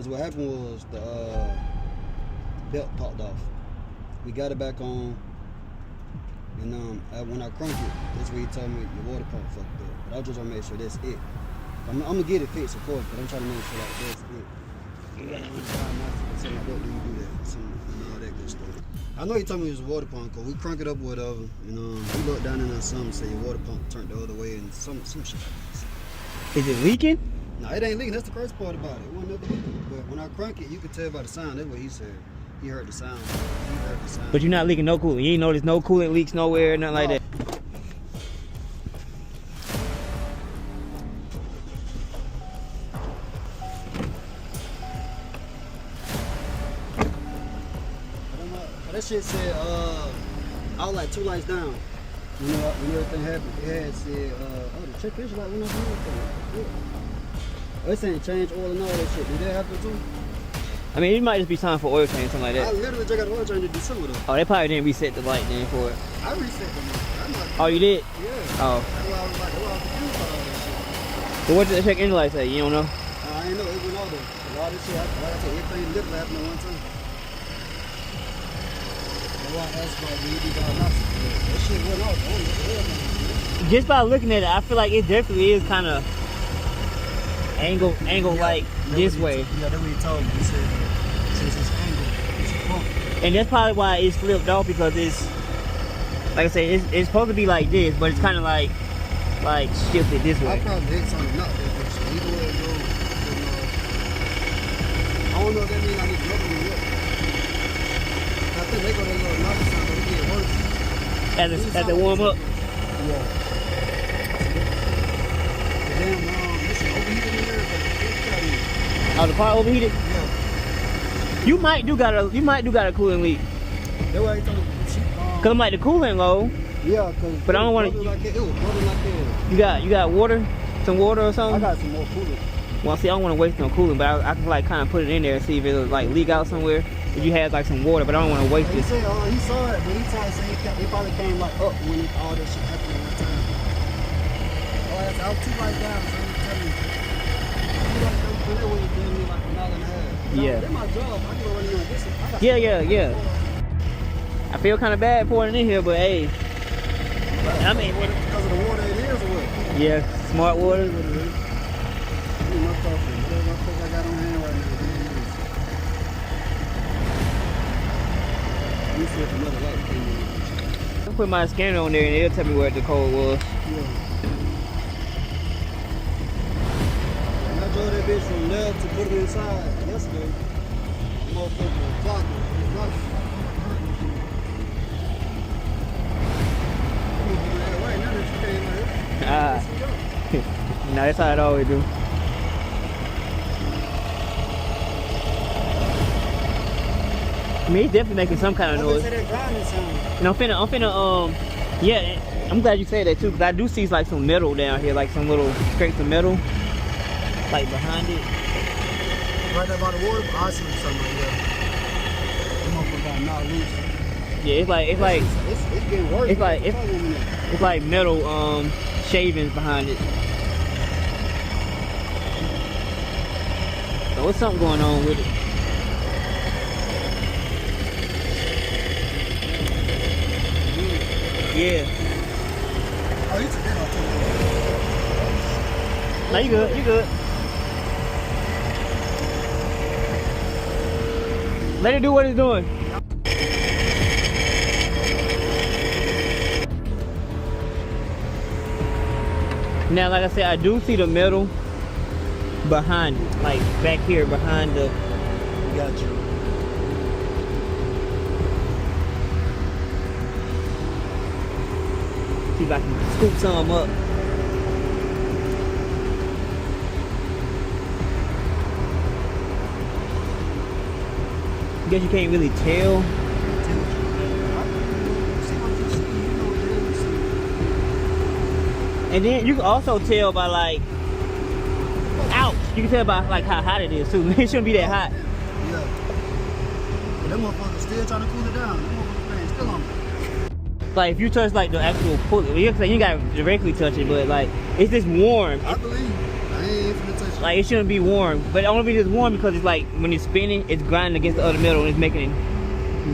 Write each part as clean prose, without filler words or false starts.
What happened was the belt popped off. We got it back on, and when I crunked it, that's what he told me your water pump fucked up. But I just want to make sure that's it. I'm gonna get it fixed, of course, but I'm trying to make sure like that's it. You gotta something like that, do you do that? Some all that good stuff. I know he told me it was a water pump because we crank it up or whatever, and he looked down in there something, say your water pump turned the other way and some shit like this. Is it leaking? No, it ain't leaking. That's the crazy part about it. It wasn't never leaking. But when I crank it, you can tell by the sound. That's what he said. He heard the sound. He heard the sound. But you're not leaking no coolant. You ain't noticed no coolant leaks nowhere, nothing like that. That shit said, I was like 2 lights down. When everything happened, it had said, the check engine light went off and everything. They saying change oil and all that shit. Did that happen too? I mean, it might just be time for oil change, something like that. I literally just got an oil change in December though. Oh, they probably didn't reset the light then for it. I reset the light. Oh, you did? Yeah. Oh. That's why I was like, I was confused about all that shit. So what did the check engine light say? You don't know? I ain't know. It went all there. A lot of this shit, like I said, everything literally happened at one time. That's why I asked about DD diagnostics. That shit went off. I don't know what the hell, man. Just by looking at it, I feel like it definitely is kind of angle like this way. Yeah, that's what he told me. He said, since it's angle, it's a pump. And that's probably why it's flipped off, because it's, like I said, it's supposed to be like this, but it's kind of like shifted this way. I probably hit something not that way. So either way it goes, I don't know if that means I need to rub it or what. I think they go to a little knock sound, but it get worse. As it warm up. Yeah. Damn, this shit overheated in there, but Oh, the car overheated? yeah. You might do got a coolant leak. That's why he told me. Cause I'm like the coolant low. Yeah, cause but I don't want to. Like it was bubbling like that. You got water, some water or something. I got some more coolant. Well, see, I don't want to waste no coolant, but I can like kind of put it in there and see if it'll like leak out somewhere. If you had like some water, but I don't want to waste it. He said he saw it, but he tried to say it probably came like up when all that shit happened at one time. I was 2 lights down, so I'm telling you. You like when you gave me like $1.50. Yeah. That's my job. I can go running on this. Yeah. I feel kind of bad pouring it in here, but hey. I mean, because of the water it is or what? Yeah, smart water. My coffee. Whatever I got on hand right now. Let me see if another light came in. I put my scanner on there and it'll tell me where the code was. Yeah. And I drove that bitch from there to put it inside yesterday. The motherfucker clock it. Right now that you came out here. No, that's how it always do. I mean, he's definitely making some kind of noise. And I'm finna, yeah, I'm glad you said that too, because I do see like some metal down here, like some little scrapes of metal, like behind it. Right there by the water, I see something right there. Them motherfuckers got knocked loose. Yeah, it's getting worse. It's like metal shavings behind it. So what's something going on with it? Yeah. Oh, you took that off. No, you good. You good. Let it do what it's doing. Now, like I said, I do see the metal behind it, like back here behind the. Got you. See if I can scoop some up. Guess you can't really tell. And then you can also tell by like, ouch! You can tell by like how hot it is too. It shouldn't be that hot. Yeah. But them motherfuckers still trying to cool it down. Them motherfuckers still on it. Like if you touch like the actual pulley, you gotta directly touch it, but like it's just warm. I believe. I ain't finna touch Like it shouldn't be warm, but the only reason it's warm because it's like when it's spinning, it's grinding against the other metal and it's making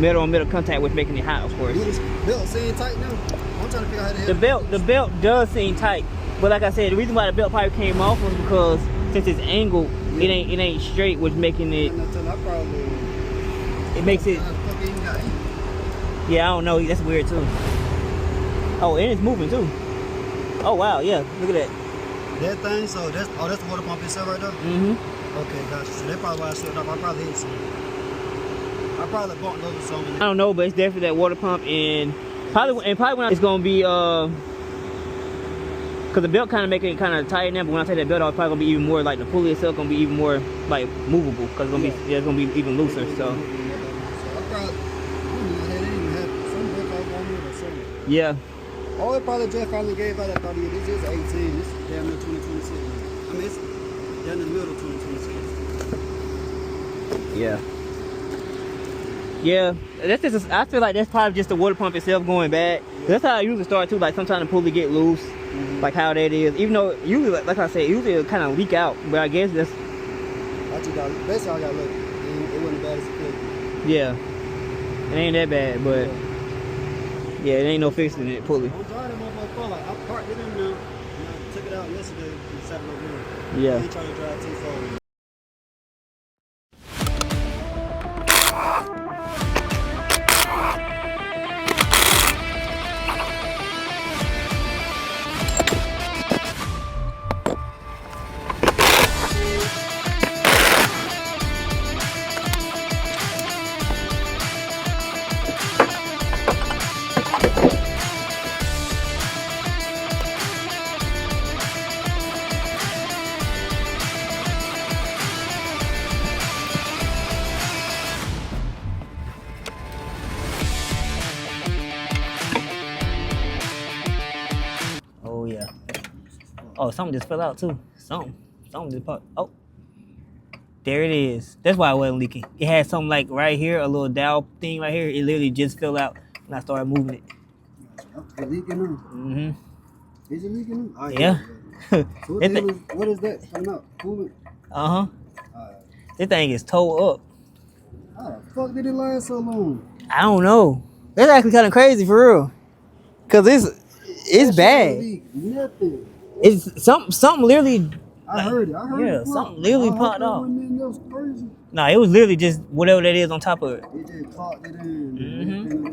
metal on metal contact, which making it hot, of course. Do this belt seem tight now? I'm trying to figure out how to help The belt does seem tight, but like I said, the reason why the belt pipe came off was because since it's angled, it ain't straight, which making it. It makes it. Yeah, I don't know. That's weird too. Oh, and it's moving too. Oh wow, yeah. Look at that. That thing, so that's the water pump itself right there? Mm-hmm. Okay, gotcha. So that's probably why I slipped up. I probably hit something. I probably bumped over something. I don't know, but it's definitely that water pump, and probably when it's gonna be cause the belt kind of making it kind of tight now. But when I take that belt off, it's probably gonna be even more like the pulley itself gonna be even more like movable, cause it's gonna be it's gonna be even looser. So yeah. Oh, it probably just finally gave out that 38. This is 18. This is down to 2026. I mean, it's down in the middle of 2026. Yeah. Yeah. That's just. I feel like that's probably just the water pump itself going bad. Yeah. That's how I usually start too. Like sometimes the pulley get loose, like how that is. Even though usually, like I said, usually it kind of leak out. But I guess that's. Basically, I got lucky. It wasn't bad as it could. Yeah. It ain't that bad, but. Yeah, it ain't no fixing it, pulley. I'm driving that motherfucker. Like, I parked it in there. And I took it out yesterday and sat it over there. Yeah. I ain't trying to drive too far. Oh yeah. Oh, something just fell out too. Something just popped. Oh, there it is. That's why it wasn't leaking. It had something like right here, a little dowel thing right here. It literally just fell out when I started moving it. It's leaking now. Mm-hmm. Is it leaking now? Yeah. So what is that coming out? Coolant? Uh-huh. This thing is towed up. How the fuck did it last so long? I don't know. That's actually kind of crazy for real. Cause it's bad. Nothing. It's something literally. I heard it. Yeah, something literally popped off. That was crazy. No, it was literally just whatever that is on top of it. It just clogged it in. Mm-hmm.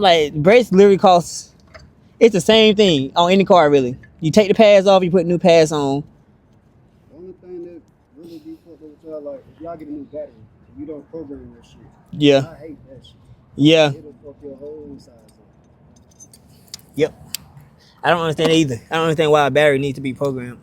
Like brakes literally cost. It's the same thing on any car really. You take the pads off, you put new pads on. The only thing that really be fucked with y'all, like if y'all get a new battery, you don't program that shit. Yeah. I hate that shit. Yeah. It'll fuck your whole inside up. Yep. I don't understand it either. I don't understand why a battery needs to be programmed.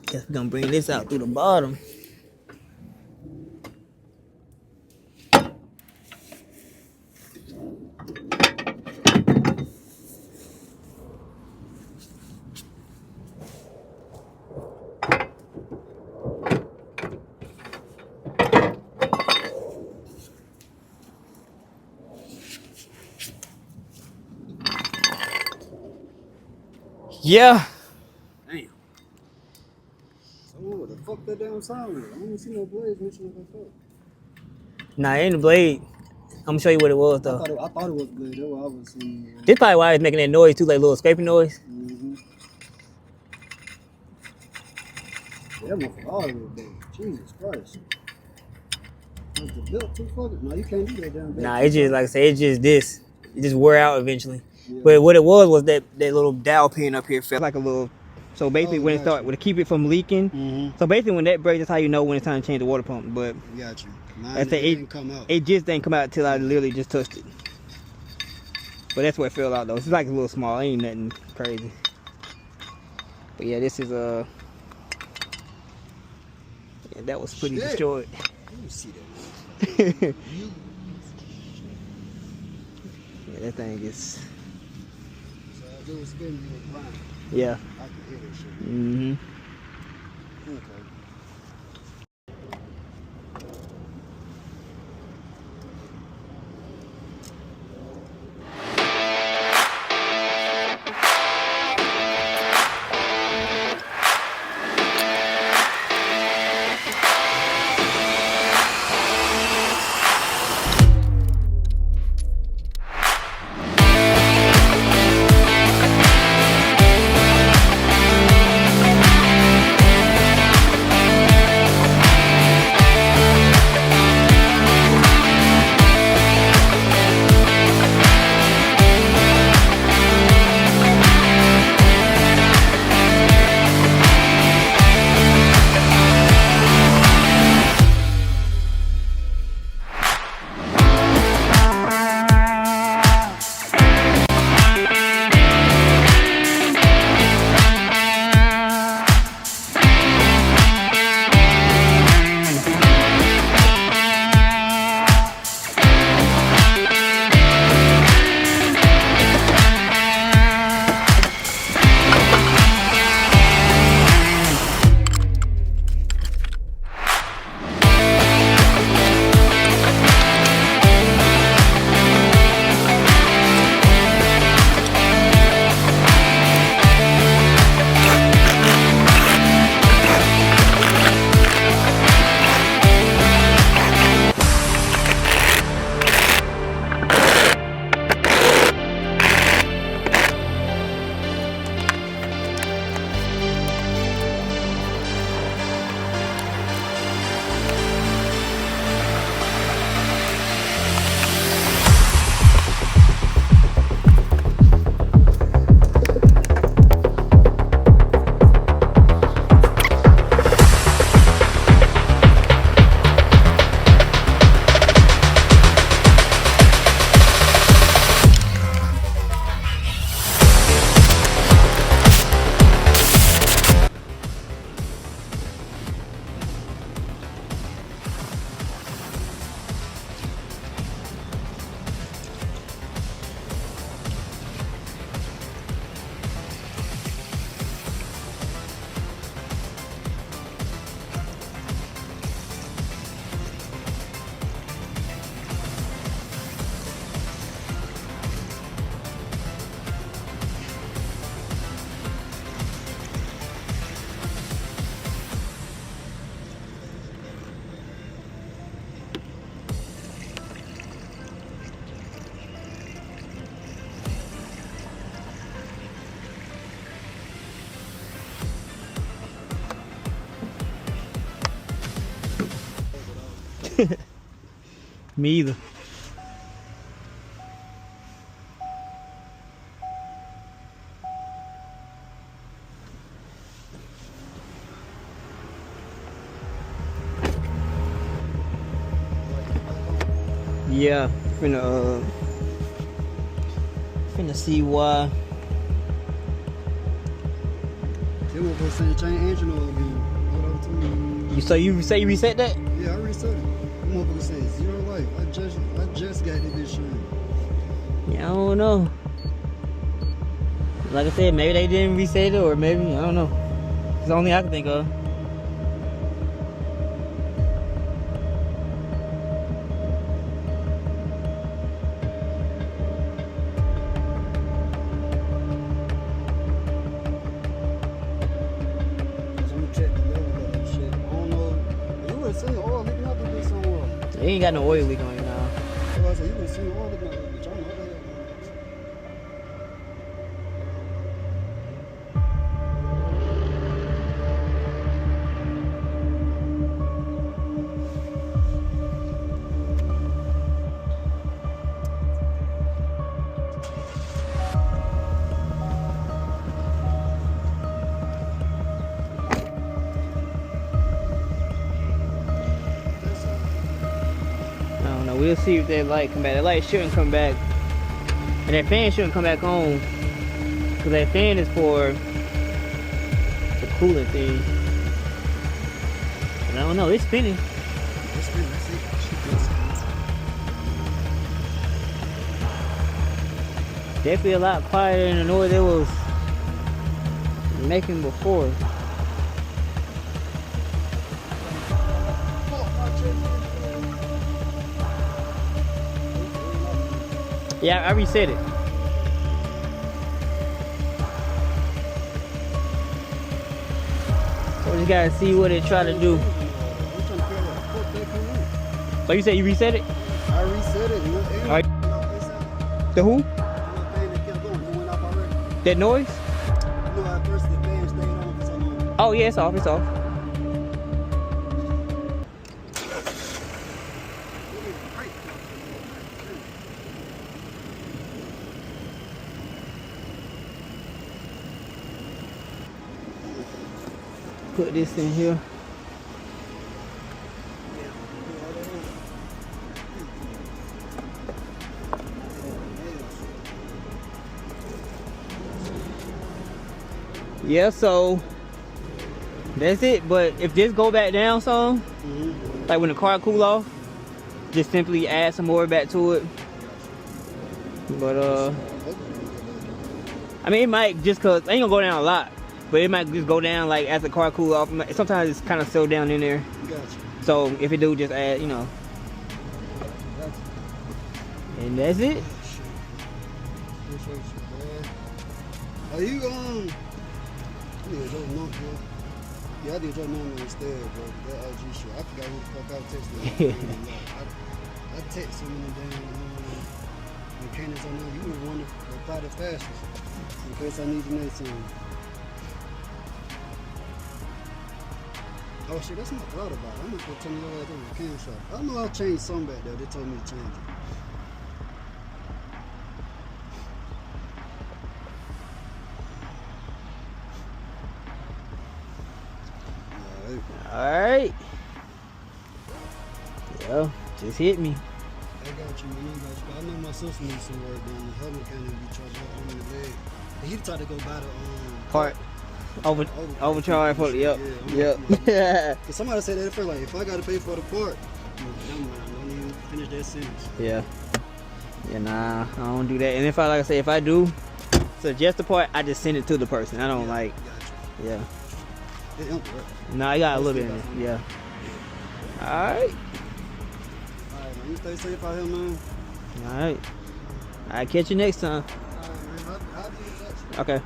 Guess we're gonna bring this out through the bottom. Yeah. Damn. So what the fuck that damn sound is? I don't see no blades missing with that fuck. Nah, it ain't a blade. I'm gonna show you what it was I though. thought it was blade. That's what I was seeing. This probably why it's making that noise too, like little scraping noise. Mm-hmm. That motherfucker all the way big. Jesus Christ. Is the belt too fucking? No, you can't do that damn belt. Nah, it's just like I said, it's just this. It just wear out eventually. Yeah. But what it was that little dowel pin up here felt like a little. So basically, when it gotcha. start, to keep it from leaking. Mm-hmm. So basically, when that breaks, that's how you know when it's time to change the water pump. But Got you. Mine, I say it didn't come out. It just didn't come out till I literally just touched it. But that's what it fell out though. It's like a little small. Ain't nothing crazy. But yeah, this is yeah, that was pretty Shit. destroyed. Let me see that. Yeah, that thing is. So as it was spinning, you was blind. Yeah. I could hear that shit. Mm-hmm. Okay. Me either. Yeah, finna see why. They won't go send the chain engine oil again. Hold on to me. You say you reset that? Yeah, I reset it. That motherfucker said 0 life. I just got this shine. Yeah, I don't know. Like I said, maybe they didn't reset it, or maybe I don't know. It's the only thing I can think of. You ain't got no oil leak on you now. Well, I said, you can see all the time. We'll see if that light come back. That light shouldn't come back, and that fan shouldn't come back on, because that fan is for the cooling thing. And I don't know, it's spinning. It's spinning. Definitely a lot quieter than the noise it was making before. Yeah, I reset it. So we just gotta see what it try to do. So you said you reset it? I reset it. Alright. The who? That noise? No, at first the fan stayed on for so long. Oh yeah, it's off, it's off. Put this in here. Yeah, so that's it. But if this go back down some, like when the car cool off, just simply add some more back to it. But I mean, it might, just cause it ain't gonna go down a lot, but it might just go down like as the car cool off. Sometimes it's kind of still down in there. Gotcha. So if it do, just add, you know. And that's it. Are you yeah, I did your number instead, bro. That OG shit. I forgot who the fuck I was texting. I text him in the damn mechanics on there. You were one to reply the fastest. In case I need you next time. Oh shit, that's not thought about it. I'm gonna go tell me your ass over the cam shop. I know I changed some back there. They told me to change it. Alright. Well, just hit me. I got you, man. I got you. I know my sister needs some work done. Her mechanic be charged up on the leg. And he tried to go buy the part. Overcharge for it. Yep. Yeah. Cause somebody said that first, like, if I gotta pay for the part, never mind. Don't even finish that sentence. Yeah. Yeah, nah, I don't do that. And if I if I do suggest the part, I just send it to the person. I don't like. Gotcha. Yeah. It don't work. No, I got a little bit in it. Yeah. Alright. Alright, man. You stay safe out here, man. Alright. I'll catch you next time. Alright, man. I'll be in touch. Okay.